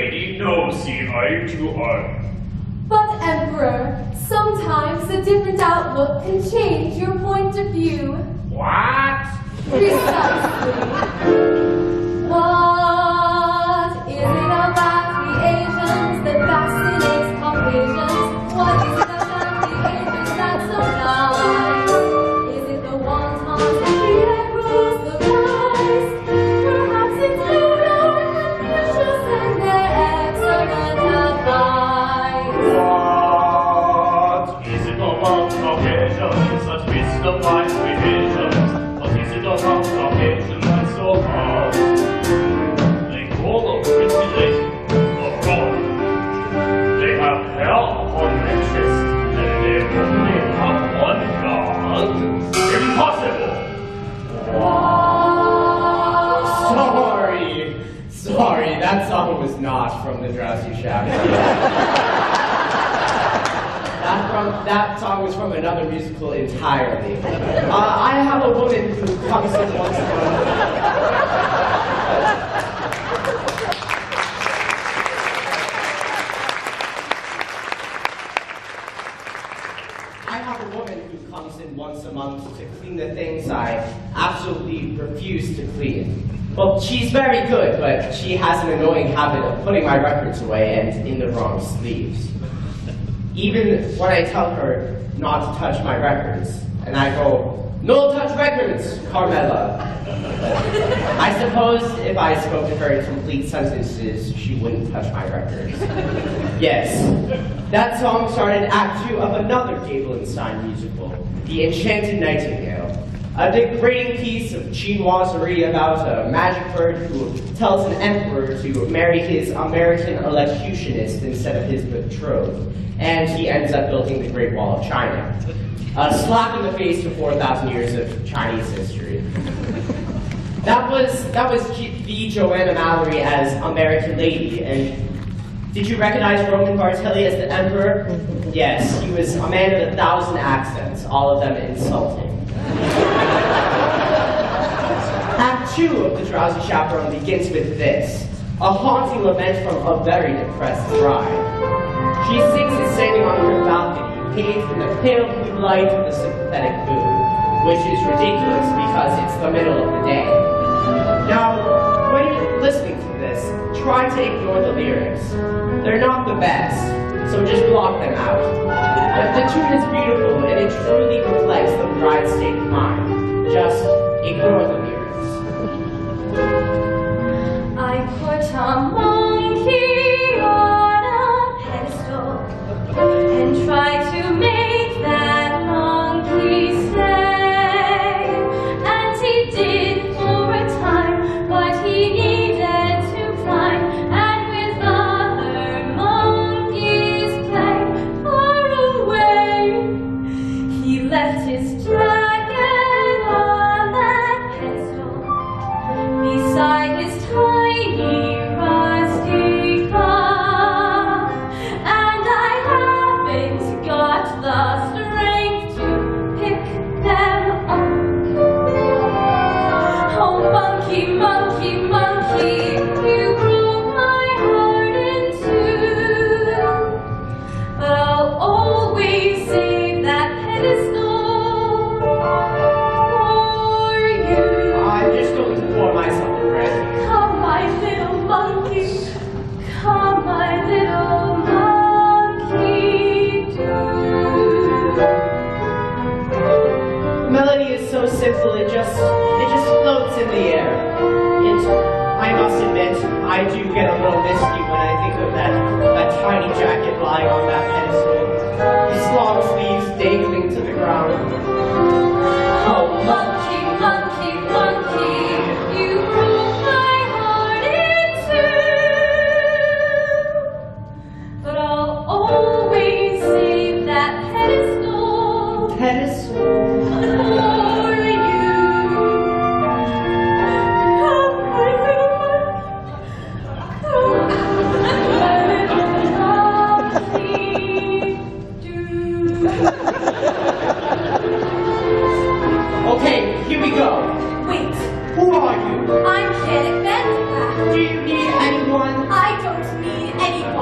lady no see eye to eye. But, Emperor, sometimes a different outlook can change your point of view. What? Precisely. What is it about the Asians that fascinates Caucasians? What is it about the Asians that's so nice? Is it the wontons that rules the rice? Perhaps it's food or Confucius and their excellent advice. What is it about Caucasians that mystifies religions? What is it about Caucasians that's so hard? They call them privilege or wrong. They have hell on their chest, and they only have one God. Impossible! Sorry, that song was not from the Drowsy Chaperone. That song was from another musical entirely. I have a woman who comes in once a month. I have a woman who comes in once a month to clean the things I absolutely refuse to clean. Well, she's very good, but she has an annoying habit of putting my records away and in the wrong sleeves. Even when I tell her not to touch my records, and I go, "No touch records, Carmela." I suppose if I spoke to her in complete sentences, she wouldn't touch my records. Yes, that song started Act 2 of another Gabelstein musical, The Enchanted Nightingale, a degrading piece of chinoiserie about a magic bird who tells an emperor to marry his American elocutionist instead of his betrothed, and he ends up building the Great Wall of China. A slap in the face to 4,000 years of Chinese history. That was the Joanna Mallory as American Lady, and did you recognize Roman Bartelli as the emperor? Yes, he was a man with 1,000 accents, all of them insulting. Act 2 of the Drowsy Chaperone begins with this, a haunting lament from a very depressed bride. She sings it standing on her balcony, bathed in the pale blue light of the sympathetic moon, which is ridiculous because it's the middle of the day. Now, when you're listening to this, try to ignore the lyrics. They're not the best, so just block them out. But the tune is beautiful and it truly reflects the bride's state of mind. Just ignore the lyrics. I put a monkey on a pedestal and tried to make that monkey stay. And he did for a time what he needed to climb, and with other monkeys play far away. He left his jacket on that pedestal beside his tiny rusty cup, and I haven't got the strength to pick them up. Oh, monkey, monkey, monkey, you broke my heart in two, but I'll always save that pedestal for you. I'm just going to pour myself a drink. Come, my little monkey, come, my little monkey, do. The melody is so simple, it just floats in the air. I must admit, I do get a little misty when I think of that tiny jacket lying on that pedestal, his long sleeves dangling to the ground. Oh, monkey, monkey, monkey, you broke my heart in two, but I'll always save that pedestal Pedestal? for you. Come, my little monkey, do.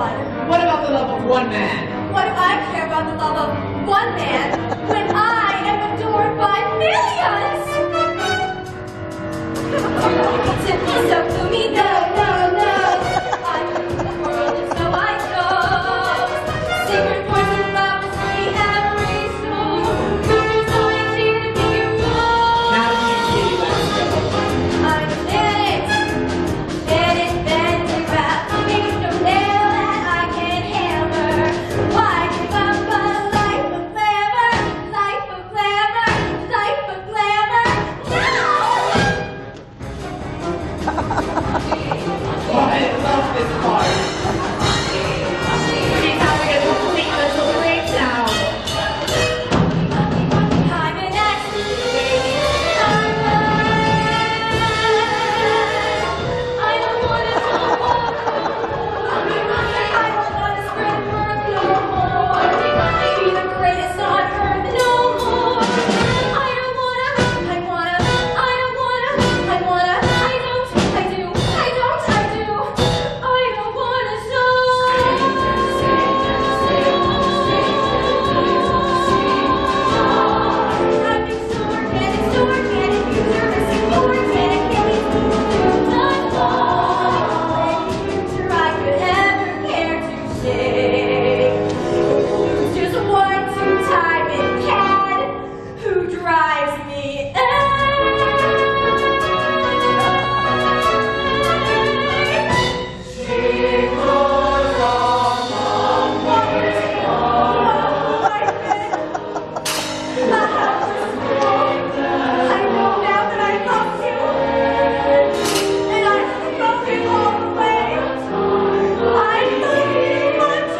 one. What about the love of one man? What do I care about the love of one man when I am adored by millions? Simply so gloomy, no, no, no. I knew the world and so I chose. Secret voice of love is free every soul. Who's going to be your role? Now you really let's go. I'm Bennett, Bennett, wrap me no nail that I can hammer. Why give up a life of glamour, life of glamour, life of glamour? No! Oh, I love this part. She's having a complete mental breakdown. I'm an accident. I don't want to go home. I don't want to spread word no more. Be the greatest on earth no more. I don't wanna. I don't. I've been so organic, futuristic, organic, getting through the wall. Any future I could ever care to shake. Who's just one two-time in head who drives me I know now that I love you, and I love you all the way. I love you much,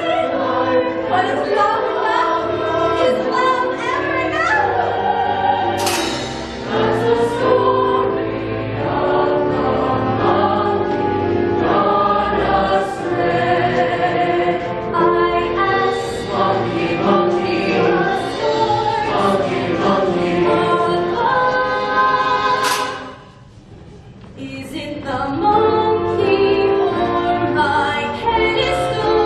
but is love enough? Is love ever enough? That's the story of monkey gone astray. I asked monkey, is it the monkey or my pedestal?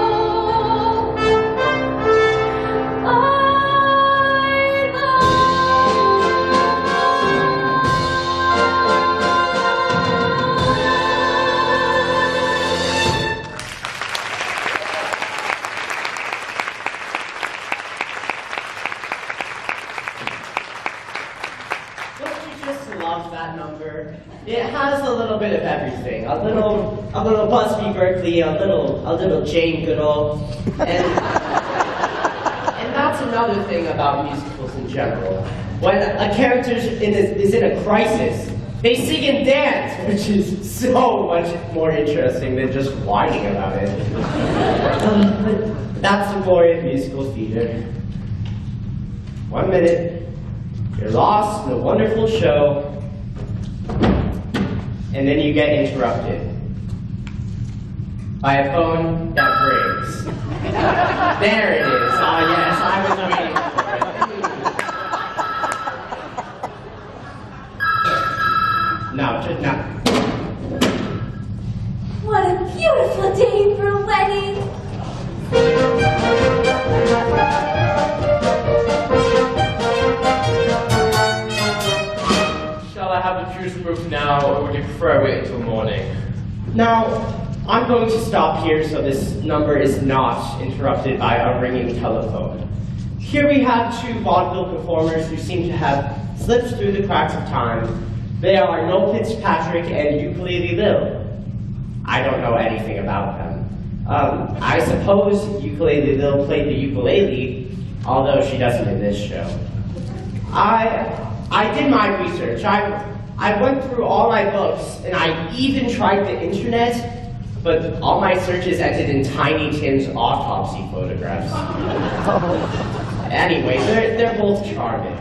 Don't you just love that number? It has a little bit of everything. A little Busby Berkeley, a little Jane Goodall, and that's another thing about musicals in general. When a character is in a crisis, they sing and dance, which is so much more interesting than just whining about it. But that's the glory of musical theater. 1 minute. You're lost in a wonderful show, and then you get interrupted by a phone that rings. There it is. Ah, yes, I was waiting for it. No, just no. What a beautiful day for a wedding! Shall I have the juice proof now, or would you prefer I wait until morning? Now, I'm going to stop here so this number is not interrupted by a ringing telephone. Here we have two vaudeville performers who seem to have slipped through the cracks of time. They are Noel Fitzpatrick and Ukulele Lil. I don't know anything about them. I suppose Ukulele Lil played the ukulele, although she doesn't in this show. I did my research. I went through all my books, and I even tried the internet, but all my searches ended in Tiny Tim's autopsy photographs. Anyway, they're both charming.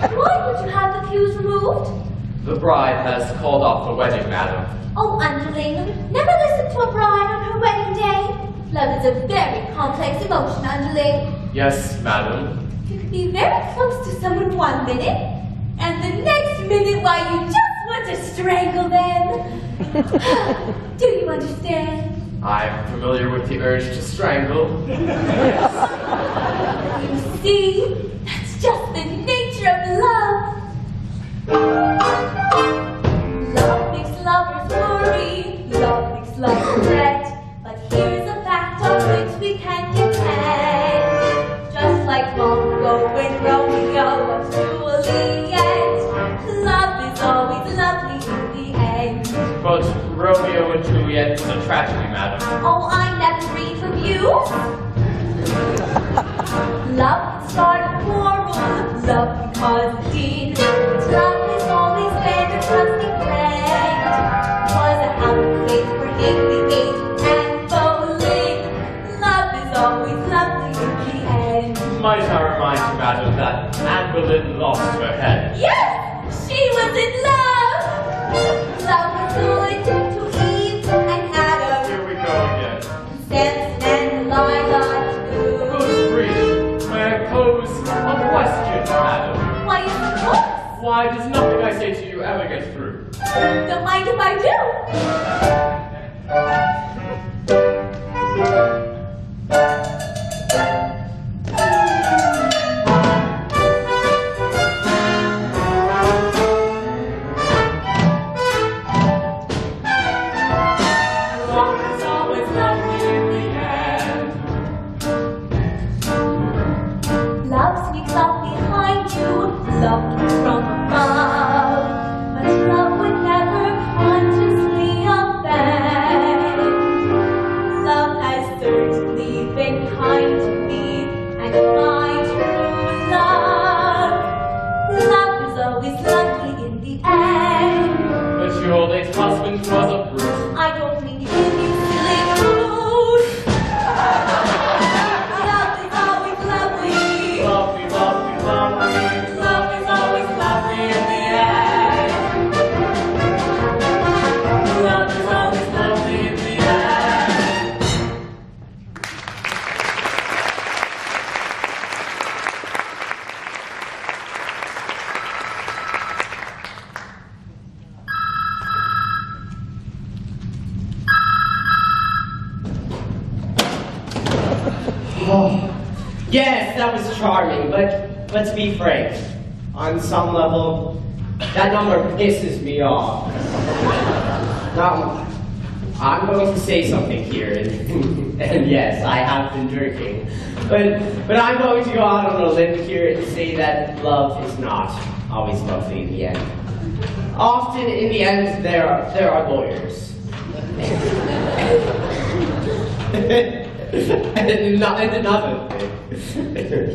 Why would you have the pews removed? The bride has called off the wedding, madam. Oh, underling, never listen to a bride on her wedding day. Love is a very complex emotion, underling. Yes, madam. You can be very close to someone 1 minute, and the next minute, why, you just want to strangle them. Do you understand? I'm familiar with the urge to strangle. You see, that's just the nature of love. Love makes lovers worry, love makes lovers fret. But here's a fact on which we can depend. Just like Romeo and Romeo was Juliet, love is always lovely in the end. But Romeo and Juliet was a tragedy, madam. Oh, I never read reviews. Love can start a quarrel, love can cause a deed. But love has always been a trusting friend. Was a happy place for Haley Gate and bowling. Love is always lovely in the end. Might I remind you, madam, that Anne Boleyn lost her head? Yes, she was in love. Love was good to Eve and Adam. Here we go again. Samson and Delilah too. Good grief. May I pose a question, madam? Why, of course. Why does nothing I say to you ever get through? Don't mind if I do. Love is always lovely in the end. Love sneaks up behind you, love comes from above. But love would never consciously offend. Love has certainly been kind to me, and my true love. Love is always lovely in the end. But your late husband was a brute. I don't mean to give you silly food. Love is always lovely. Lovely, lovely, lovely. Love is always lovely in the end. Love is always lovely in the end. Oh, yes, that was charming, but let's be frank. On some level, that number pisses me off. Now, I'm going to say something here, and yes, I have been drinking. But I'm going to go out on a limb here and say that love is not always lovely in the end. Often, in the end, there are lawyers.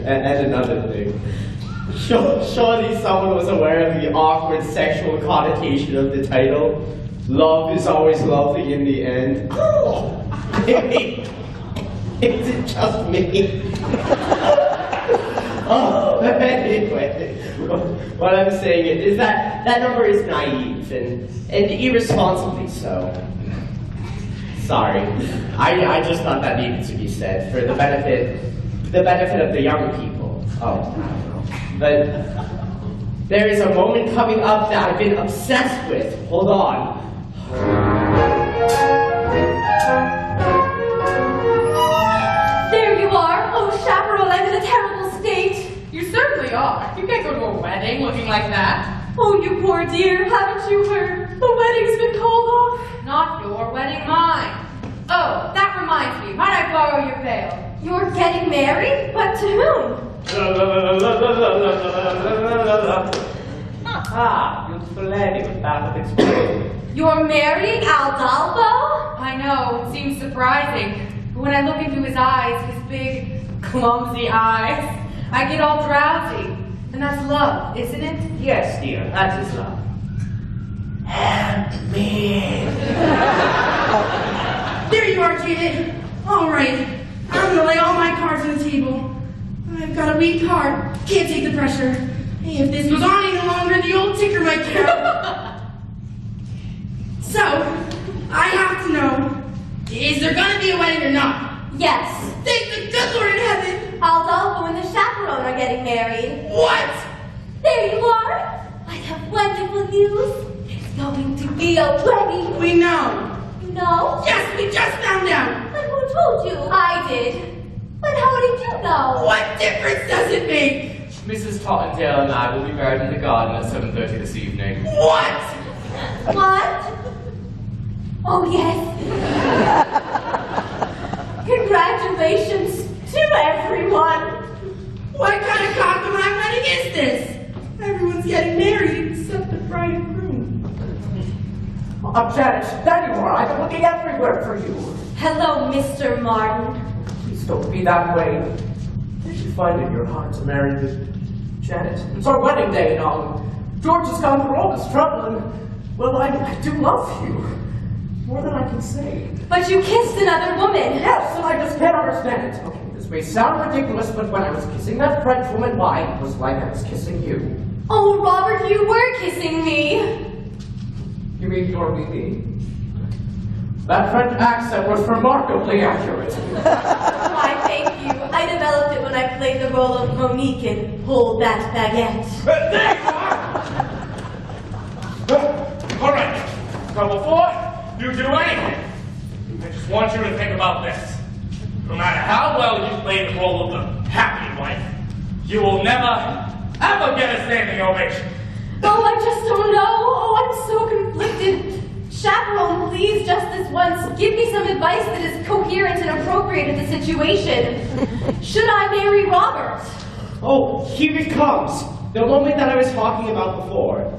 And another thing. Surely someone was aware of the awkward sexual connotation of the title. Love is always lovely in the end. Is it just me? Oh, anyway, what I'm saying is that number is naive and irresponsibly so. Sorry, I just thought that needed to be said for the benefit of the young people. Oh, but there is a moment coming up that I've been obsessed with. Hold on. There you are. Oh, chaperone, I'm in a terrible state. You certainly are. You can't go to a wedding looking like that. Oh, you poor dear. Haven't you heard? The wedding's been called off. Not your wedding, mine. Oh, that reminds me. Might I borrow your veil? You're getting married? But to whom? Ah, beautiful lady with that expression. You're marrying Aldalbo? I know, it seems surprising. But when I look into his eyes, his big, clumsy eyes, I get all drowsy. And that's love, isn't it? Yes, dear, that is love. And me. There you are, kid. All right. I'm gonna lay all my cards on the table. I've got a weak heart. Can't take the pressure. Hey, if this goes on any longer, the old ticker might count. So, I have to know, is there gonna be a wedding or not? Yes. Thank the good Lord in heaven. Aldalbo and the chaperone are getting married. What? There you are. I have wonderful news. There's going to be a wedding. We know. You know? Yes, we just found out. did you know? What difference does it make? Mrs. Tottendale and I will be married in the garden at 7:30 this evening. What? What? Oh, yes. Congratulations to everyone. What kind of cock-a-mock wedding is this? Everyone's getting married except the bride and groom. Janice, there you are. I've been looking everywhere for you. Hello, Mr. Martin. Please don't be that way. Did you find it in your heart to marry Janet? It's our wedding day and all. George has gone through all this trouble and, well, I do love you. More than I can say. But you kissed another woman. Yes, and I just can't understand it. Okay, this may sound ridiculous, but when I was kissing that French woman, why, it was like I was kissing you. Oh, Robert, you were kissing me. You mean you're me? That French accent was remarkably accurate. Why, thank you. I developed it when I played the role of Monique in Hold That Baguette. There you are! All right. Now, before you do anything, I just want you to think about this. No matter how well you play the role of the happy wife, you will never, ever get a standing ovation. Oh, I just don't know. Oh, I'm so conflicted. Chaperone, please, just this once, give me some advice that is coherent and appropriate to the situation. Should I marry Robert? Oh, here it comes. The moment that I was talking about before.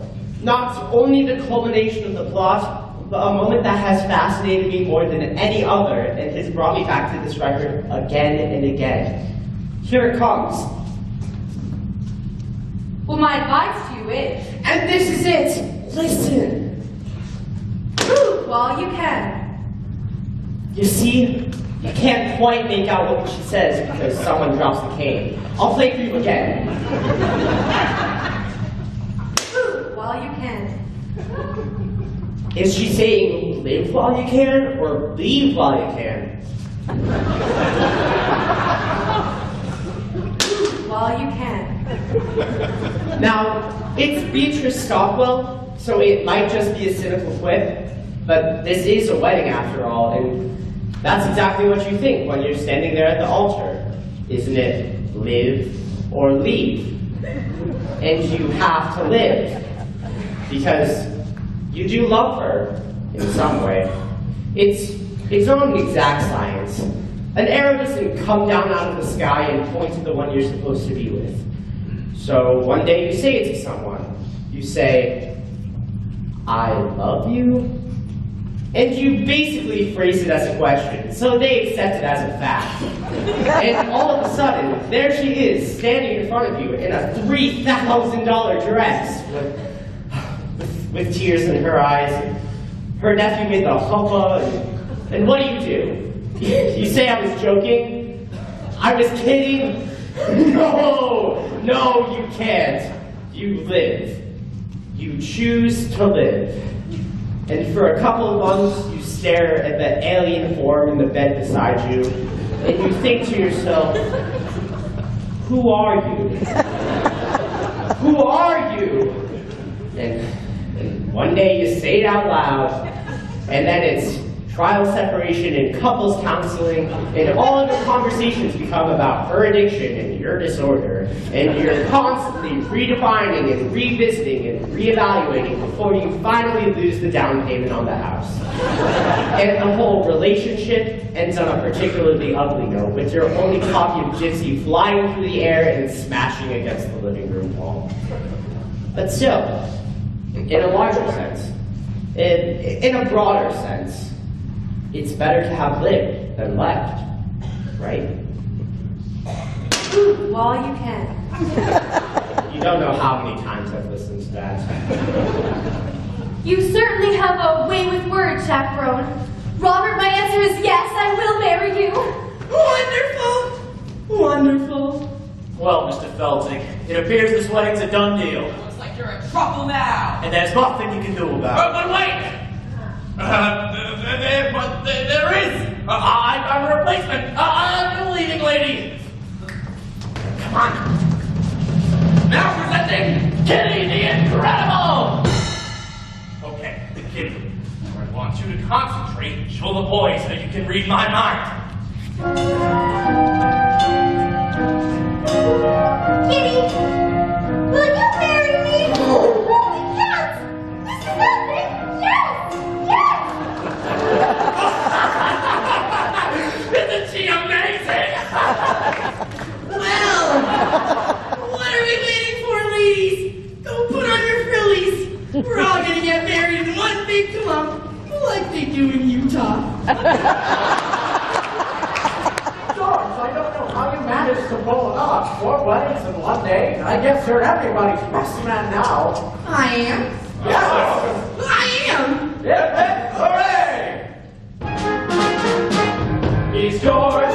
Not only the culmination of the plot, but a moment that has fascinated me more than any other and has brought me back to this record again and again. Here it comes. Well, my advice to you is, And this is it. Listen. prove while you can. You see, you can't quite make out what she says because someone drops the cane. I'll play for you again. Prove while you can. Is she saying live while you can or leave while you can? Prove while you can. Now, it's Beatrice Stockwell, so it might just be a cynical quip, but this is a wedding after all, and that's exactly what you think when you're standing there at the altar. Isn't it live or leave? And you have to live, because you do love her in some way. It's not an exact science. An arrow doesn't come down out of the sky and point to the one you're supposed to be with. So one day you say it to someone. You say, I love you? And you basically phrase it as a question, so they accept it as a fact. And all of a sudden, there she is, standing in front of you in a $3,000 dress, with tears in her eyes. Her nephew made the hubbub, and what do? You say I was joking? I was kidding? No, you can't. You live. You choose to live. And for a couple of months, you stare at that alien form in the bed beside you, and you think to yourself, who are you? Who are you? And one day you say it out loud, and then it's trial separation and couples counseling, and all of your conversations become about her addiction and your disorder, and you're constantly redefining and revisiting and reevaluating before you finally lose the down payment on the house. And the whole relationship ends on a particularly ugly note, with your only copy of Gypsy flying through the air and smashing against the living room wall. But still, in a larger sense, in a broader sense, it's better to have lived than left, right? Prove while you can. You don't know how many times I've listened to that. You certainly have a way with words, Chaperone. Robert, my answer is yes, I will marry you. Wonderful! Wonderful. Well, Mr. Felting, it appears this wedding's a done deal. Looks like you're in trouble now. And there's nothing you can do about it. But wait! There is! I'm a replacement! A new leading lady! Come on! Now presenting Kitty the Incredible! Okay, Kitty, I want you to concentrate and show the boys that you can read my mind. George, I don't know how you managed to pull it off. 4 weddings in one day. I guess you're everybody's best man now. I am. Yes. I am. Hooray! He's George,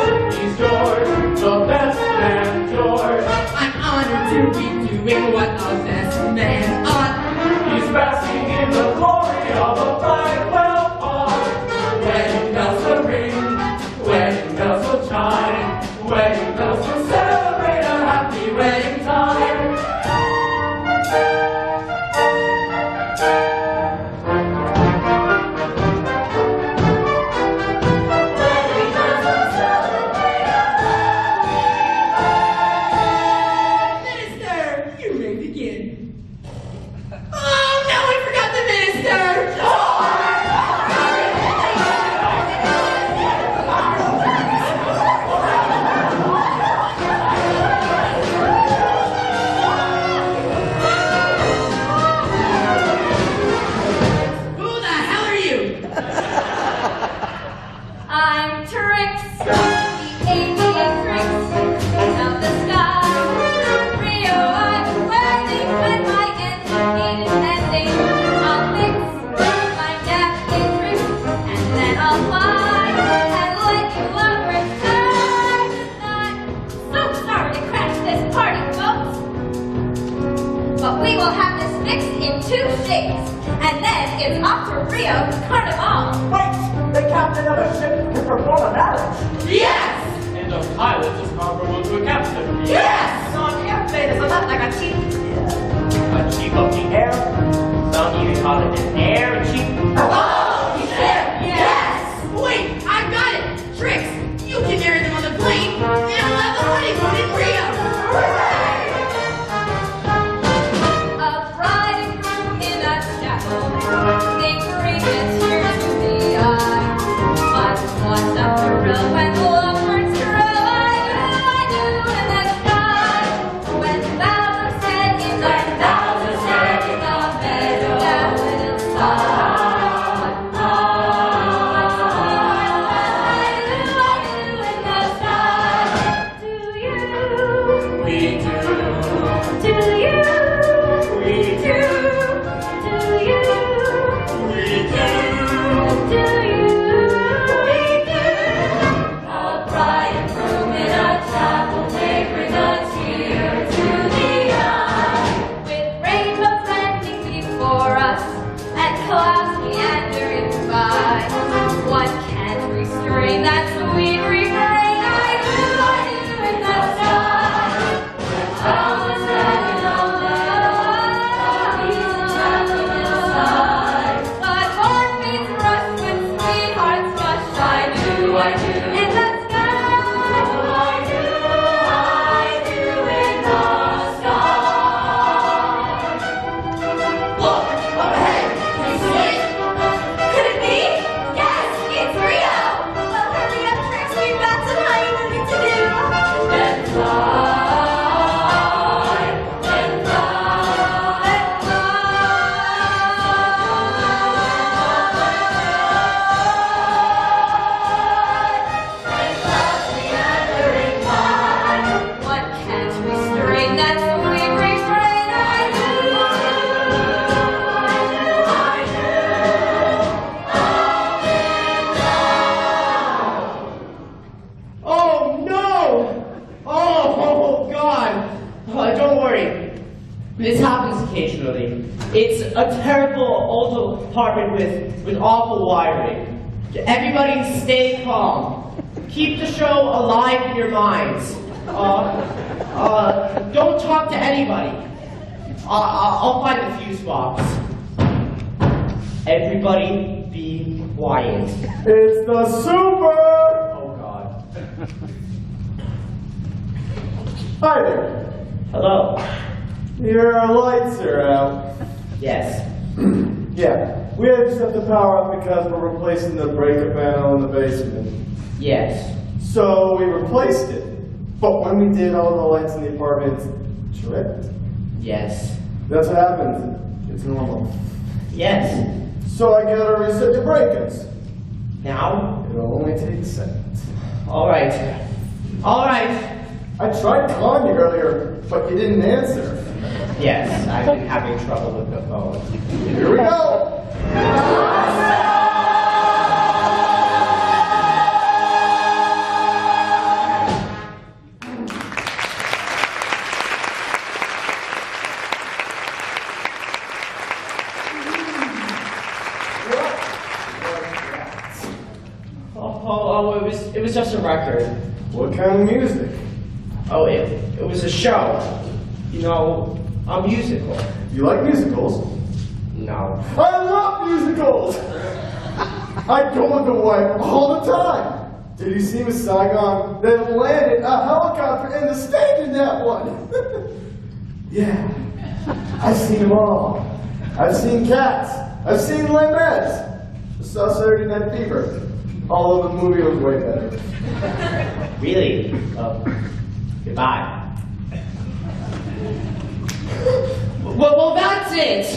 the best man, George. I'm honored to be doing what a best man ought. He's basking in the glory of a flag well fought. Wedding bells will ring, wedding bells will chime, wedding bells will celebrate a happy wedding time. Minister, you may begin. Oh no, I forgot the minister. Who the hell are you? I'm Trix, the avian Trix of the sky. Rio, I'm landing when my engine is ending. I'll fix my navigatrix and then I'll fly and let you up return. I'm so sorry to crash this party, folks. But we will have this fixed in 2 days, and then it's off to Rio Carnival. Wait! The captain of a ship can perform a marriage. Yes! And a pilot is comparable to a captain. Yes! So an airplane is a lot like a cheap. A chief of the air. Some even call it an air chief. Oh, shit! Yes! Wait, I've got it! Trix, you can marry them on the plane, and I'll have the honeymoon in Rio! A bride and groom in a chapel, they bring it here to the eye. But what's up the road when the lovebirds crow? I do in the sky. When vows are said in the meadow, daffodils sigh. I do in the sky. Do you? We do. Do you? We do. Do you? We do. Do you? We do. A bride and groom in a chapel, they bring a tear to the eye. With rainbows landing before us and clouds meandering by, one can't restrain that sweet refrain. I do in the sky. All the sun and all the but heartbeats rush when sweethearts rush. I do in the sky. I do in the sky. Look, up ahead! Can you see it? Could it be? Yes, it's Rio. Well, hurry up, Trix. We've got some honeymooning to do. Then fly, then fly, then one can't restrain that sweet refrain. Oh no! Oh God! Don't worry. This happens occasionally. It's a terrible old apartment with awful wiring. Everybody stay calm. Keep the show alive in your minds. Don't talk to anybody. I'll find the fuse box. Everybody be quiet. It's the super! Oh God. Hi there. Hello. Your lights are out. Yes. Yeah, we just have to power up because we're replacing the breaker panel in the basement. Yes. So we replaced it. But when we did, all the lights in the apartment tripped. Yes. That's what happens. It's normal. Yes. So I gotta reset the breakers. Now? It'll only take a second. All right. All right. I tried calling you earlier, but you didn't answer. Yes, I've been having trouble with the phone. Here we go. It was just a record. What kind of music? Oh, it was a show. You know, a musical. You like musicals? No. I love musicals! I go with the wife all the time. Did you see Miss Saigon? They landed a helicopter and the stage in that one. Yeah, I've seen them all. I've seen Cats. I've seen Les Mis. I saw Saturday Night Fever. Although the movie was way better. Really? Oh, goodbye. Well, that's it.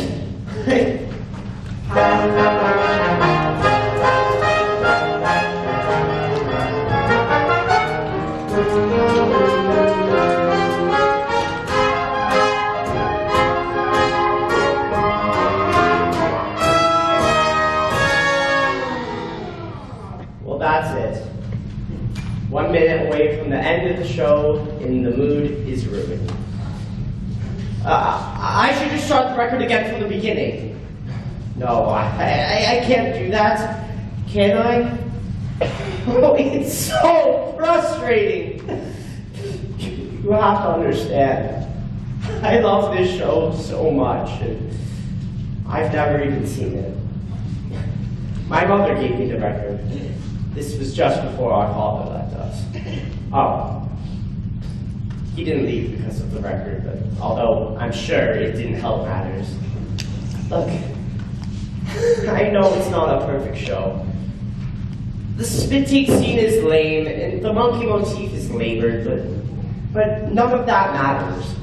Well, that's it. 1 minute away from the end of the show, and the mood is ruined. I should just start the record again from the beginning. No, I can't do that. Can I? Oh, it's so frustrating. You have to understand. I love this show so much, and I've never even seen it. My mother gave me the record. This was just before our father left us. Oh. He didn't leave because of the record, but although I'm sure it didn't help matters. Look, I know it's not a perfect show. The spit take scene is lame, and the monkey motif is labored, but none of that matters.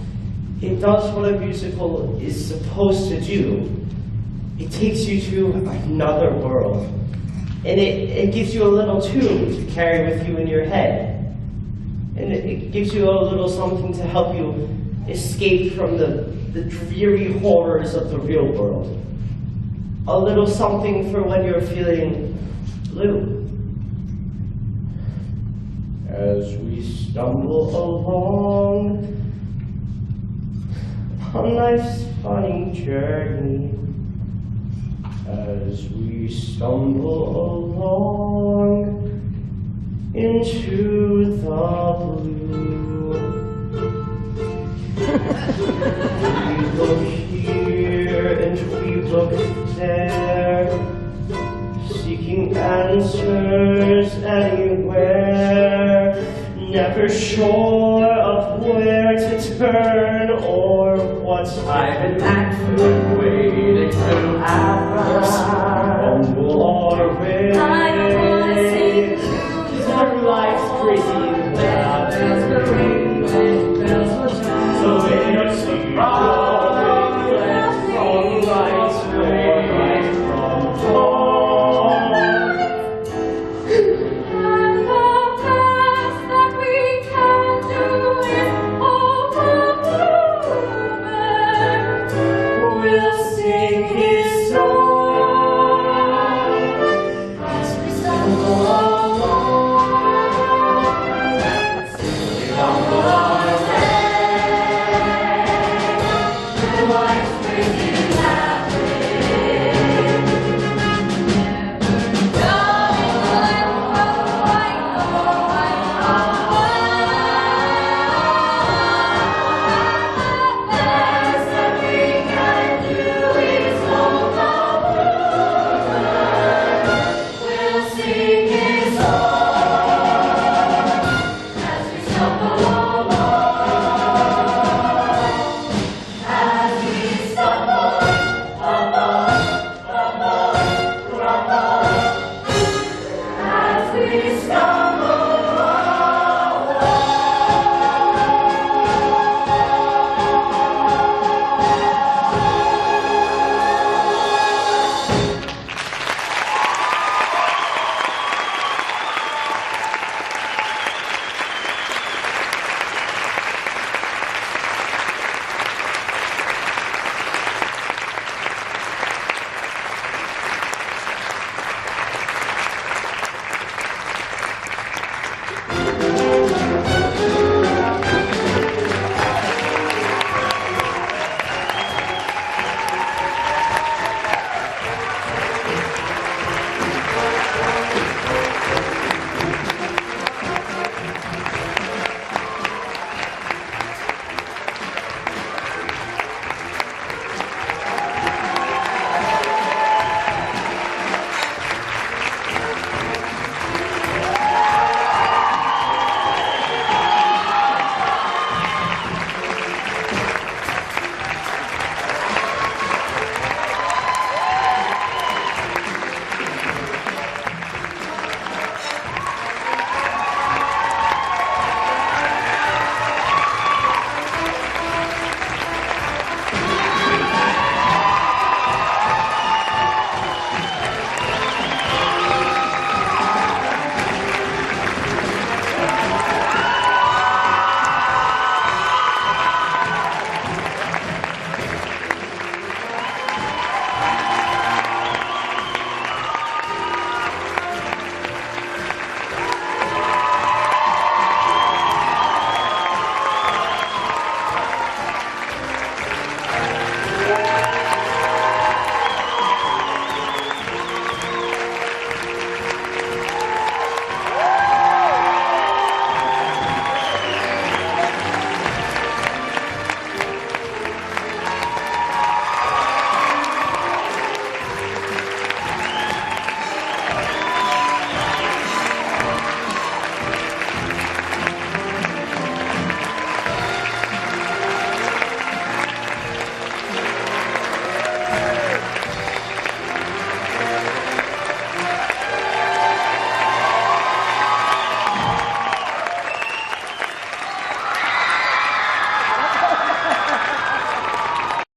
It does what a musical is supposed to do. It takes you to another world, and it gives you a little tune to carry with you in your head. And it gives you a little something to help you escape from the dreary horrors of the real world. A little something for when you're feeling blue. As we stumble along on life's funny journey, as we stumble along into the blue. We look here and we look there, seeking answers anywhere, never sure of where to turn or what I've been actually waiting to happen. Stumble our way. I don't wanna see Our life's crazy and bad.